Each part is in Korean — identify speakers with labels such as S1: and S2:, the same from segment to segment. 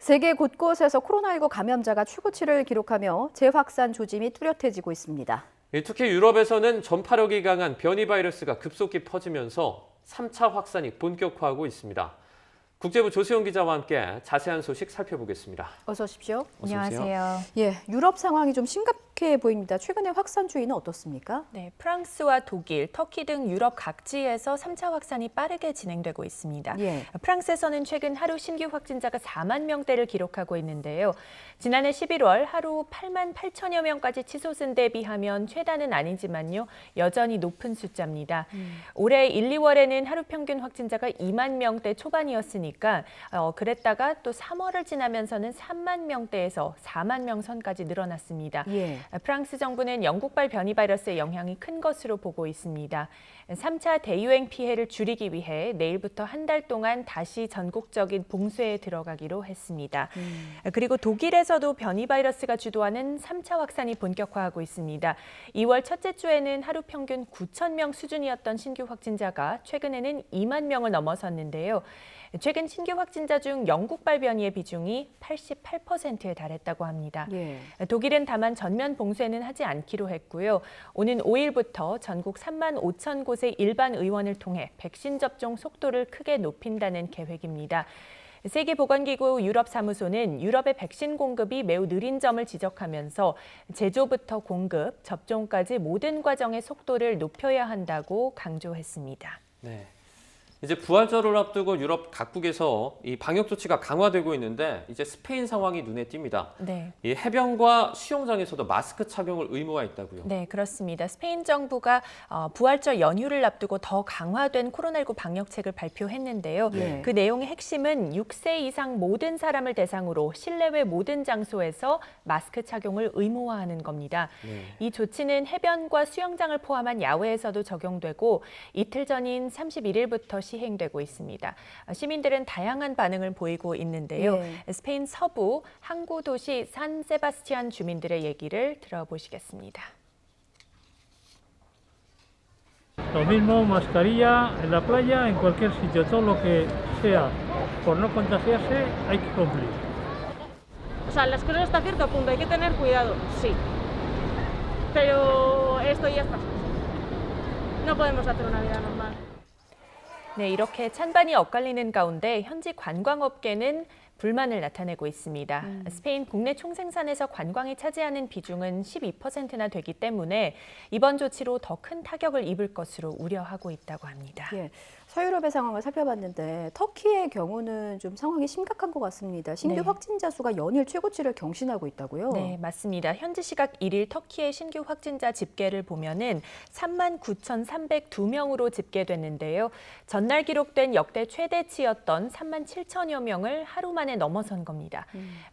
S1: 세계 곳곳에서 코로나19 감염자가 최고치를 기록하며 재확산 조짐이 뚜렷해지고 있습니다.
S2: 특히 유럽에서는 전파력이 강한 변이 바이러스가 급속히 퍼지면서 3차 확산이 본격화하고 있습니다. 국제부 조수영 기자와 함께 자세한 소식 살펴보겠습니다.
S1: 어서 오십시오.
S3: 안녕하세요.
S1: 유럽 상황이 좀 심각해 보입니다. 최근의 확산 추이는 어떻습니까?
S3: 네, 프랑스와 독일, 터키 등 유럽 각지에서 3차 확산이 빠르게 진행되고 있습니다. 프랑스에서는 최근 하루 신규 확진자가 4만 명대를 기록하고 있는데요. 지난해 11월 하루 8만 8천여 명까지 치솟은 데 비하면 최다는 아니지만요. 여전히 높은 숫자입니다. 올해 1, 2월에는 하루 평균 확진자가 2만 명대 초반이었으니까 그랬다가 또 3월을 지나면서는 3만 명대에서 4만 명 선까지 늘어났습니다. 프랑스 정부는 영국발 변이 바이러스의 영향이 큰 것으로 보고 있습니다. 3차 대유행 피해를 줄이기 위해 내일부터 한 달 동안 다시 전국적인 봉쇄에 들어가기로 했습니다. 그리고 독일에서도 변이 바이러스가 주도하는 3차 확산이 본격화하고 있습니다. 2월 첫째 주에는 하루 평균 9천 명 수준이었던 신규 확진자가 최근에는 2만 명을 넘어섰는데요. 최근 신규 확진자 중 영국발 변이의 비중이 88%에 달했다고 합니다. 독일은 다만 전면 봉쇄는 하지 않기로 했고요. 오는 5일부터 전국 3만 5천 곳의 일반 의원을 통해 백신 접종 속도를 크게 높인다는 계획입니다. 세계보건기구 유럽사무소는 유럽의 백신 공급이 매우 느린 점을 지적하면서 제조부터 공급, 접종까지 모든 과정의 속도를 높여야 한다고 강조했습니다.
S2: 네. 이제 부활절을 앞두고 유럽 각국에서 이 방역 조치가 강화되고 있는데 이제 스페인 상황이 눈에 띕니다. 이 해변과 수영장에서도 마스크 착용을 의무화 했다고요.
S3: 네, 그렇습니다. 스페인 정부가 부활절 연휴를 앞두고 더 강화된 코로나19 방역책을 발표했는데요. 그 내용의 핵심은 6세 이상 모든 사람을 대상으로 실내외 모든 장소에서 마스크 착용을 의무화하는 겁니다. 이 조치는 해변과 수영장을 포함한 야외에서도 적용되고 이틀 전인 31일부터 시행되고 있습니다. 시민들은 다양한 반응을 보이고 있는데요. 스페인 서부 항구 도시 산 세바스티안 주민들의 얘기를 들어보시겠습니다.
S4: Lo mismo mascarilla en la playa, en cualquier sitio, todo lo que sea por no contagiarse hay que cumplir.
S5: O sea, las cosas hasta cierto punto hay que tener cuidado, sí. Pero esto ya está. No podemos hacer una vida normal.
S3: 네, 이렇게 찬반이 엇갈리는 가운데 현지 관광업계는 불만을 나타내고 있습니다. 스페인 국내 총생산에서 관광이 차지하는 비중은 12%나 되기 때문에 이번 조치로 더 큰 타격을 입을 것으로 우려하고 있다고 합니다.
S1: 서유럽의 상황을 살펴봤는데 터키의 경우는 좀 상황이 심각한 것 같습니다. 신규 확진자 수가 연일 최고치를 경신하고 있다고요?
S3: 네, 맞습니다. 현지 시각 1일 터키의 신규 확진자 집계를 보면은 3만 9,302명으로 집계됐는데요. 전날 기록된 역대 최대치였던 3만 7천여 명을 하루 만에 넘어선 겁니다.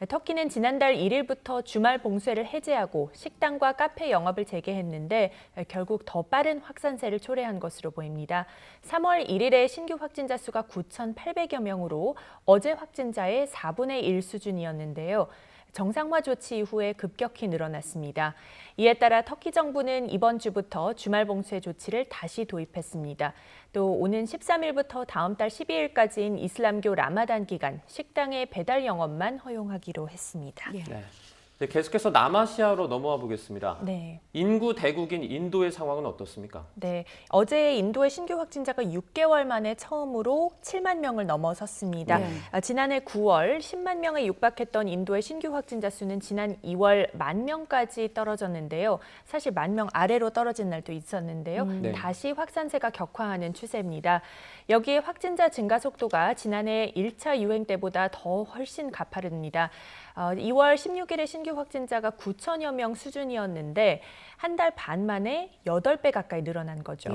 S3: 터키는 지난달 1일부터 주말 봉쇄를 해제하고 식당과 카페 영업을 재개했는데 결국 더 빠른 확산세를 초래한 것으로 보입니다. 3월 1일에 신규 확진자 수가 9,800여 명으로 어제 확진자의 4분의 1 수준이었는데요. 정상화 조치 이후에 급격히 늘어났습니다. 이에 따라 터키 정부는 이번 주부터 주말 봉쇄 조치를 다시 도입했습니다. 또 오는 13일부터 다음 달 12일까지인 이슬람교 라마단 기간 식당의 배달 영업만 허용하기로 했습니다.
S2: 계속해서 남아시아로 넘어와 보겠습니다.
S3: 네.
S2: 인구 대국인 인도의 상황은 어떻습니까?
S3: 네, 어제 인도의 신규 확진자가 6개월 만에 처음으로 7만 명을 넘어섰습니다. 지난해 9월 10만 명에 육박했던 인도의 신규 확진자 수는 지난 2월 1만 명까지 떨어졌는데요. 사실 1만 명 아래로 떨어진 날도 있었는데요. 다시 확산세가 격화하는 추세입니다. 여기에 확진자 증가 속도가 지난해 1차 유행 때보다 더 훨씬 가파릅니다. 2월 16일에 신규 확진자가 9천여 명 수준이었는데 한 달 반 만에 8배 가까이 늘어난 거죠.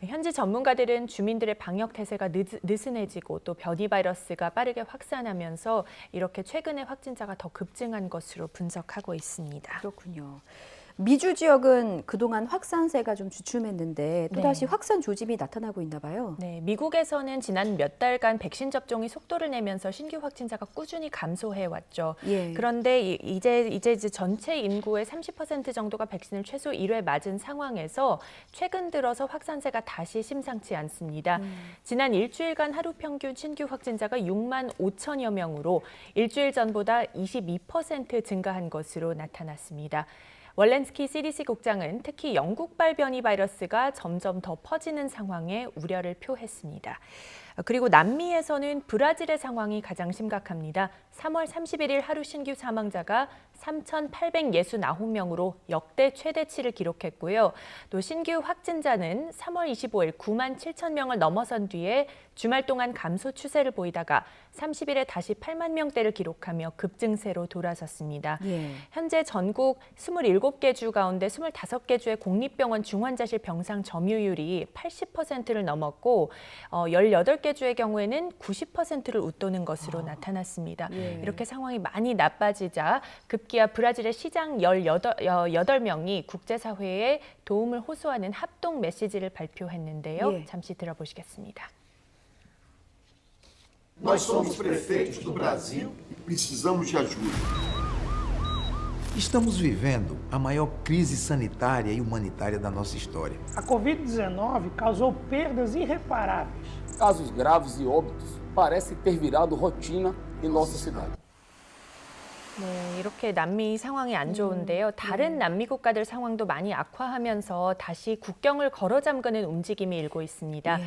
S3: 현지 전문가들은 주민들의 방역 태세가 느슨해지고 또 변이 바이러스가 빠르게 확산하면서 이렇게 최근에 확진자가 더 급증한 것으로 분석하고 있습니다.
S1: 그렇군요. 미주 지역은 그동안 확산세가 좀 주춤했는데 또다시 확산 조짐이 나타나고 있나 봐요.
S3: 네, 미국에서는 지난 몇 달간 백신 접종이 속도를 내면서 신규 확진자가 꾸준히 감소해 왔죠. 그런데 이제 전체 인구의 30% 정도가 백신을 최소 1회 맞은 상황에서 최근 들어서 확산세가 다시 심상치 않습니다. 지난 일주일간 하루 평균 신규 확진자가 6만 5천여 명으로 일주일 전보다 22% 증가한 것으로 나타났습니다. 월렌스키 CDC 국장은 특히 영국발 변이 바이러스가 점점 더 퍼지는 상황에 우려를 표했습니다. 그리고 남미에서는 브라질의 상황이 가장 심각합니다. 3월 31일 하루 신규 사망자가 3,869명으로 역대 최대치를 기록했고요. 또 신규 확진자는 3월 25일 9만 7천 명을 넘어선 뒤에 주말 동안 감소 추세를 보이다가 30일에 다시 8만 명대를 기록하며 급증세로 돌아섰습니다. 현재 전국 27개 주 가운데 25개 주의 공립병원 중환자실 병상 점유율이 80%를 넘었고 18개 주의 경우에는 90%를 웃도는 것으로 나타났습니다. 이렇게 상황이 많이 나빠지자 급기야 브라질의 시장 18명이 국제사회에 도움을 호소하는 합동 메시지를 발표했는데요. 잠시 들어보시겠습니다.
S6: Nós somos prefeitos do Brasil e precisamos de ajuda.
S7: Estamos vivendo a maior crise sanitária e humanitária da nossa história.
S8: A Covid-19 causou perdas irreparáveis.
S9: Casos graves e óbitos parecem ter virado rotina em nossa cidade.
S3: 네, 이렇게 남미 상황이 안 좋은데요. 다른 남미 국가들 상황도 많이 악화하면서 다시 국경을 걸어 잠그는 움직임이 일고 있습니다.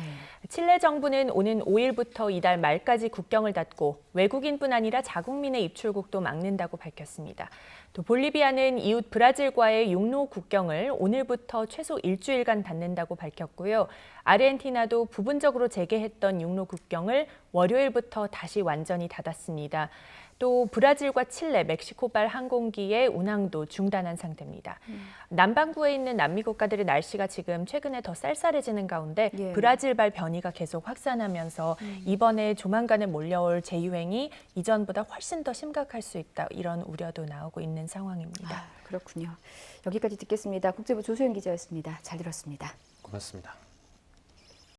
S3: 칠레 정부는 오는 5일부터 이달 말까지 국경을 닫고 외국인뿐 아니라 자국민의 입출국도 막는다고 밝혔습니다. 또 볼리비아는 이웃 브라질과의 육로 국경을 오늘부터 최소 일주일간 닫는다고 밝혔고요. 아르헨티나도 부분적으로 재개했던 육로 국경을 월요일부터 다시 완전히 닫았습니다. 또 브라질과 칠레, 멕시코발 항공기의 운항도 중단한 상태입니다. 남반구에 있는 남미 국가들의 날씨가 지금 최근에 더 쌀쌀해지는 가운데 브라질발 변이가 계속 확산하면서 이번에 조만간에 몰려올 재유행이 이전보다 훨씬 더 심각할 수 있다. 이런 우려도 나오고 있는 상황입니다.
S1: 그렇군요. 여기까지 듣겠습니다. 국제부 조수연 기자였습니다. 잘 들었습니다.
S2: 고맙습니다.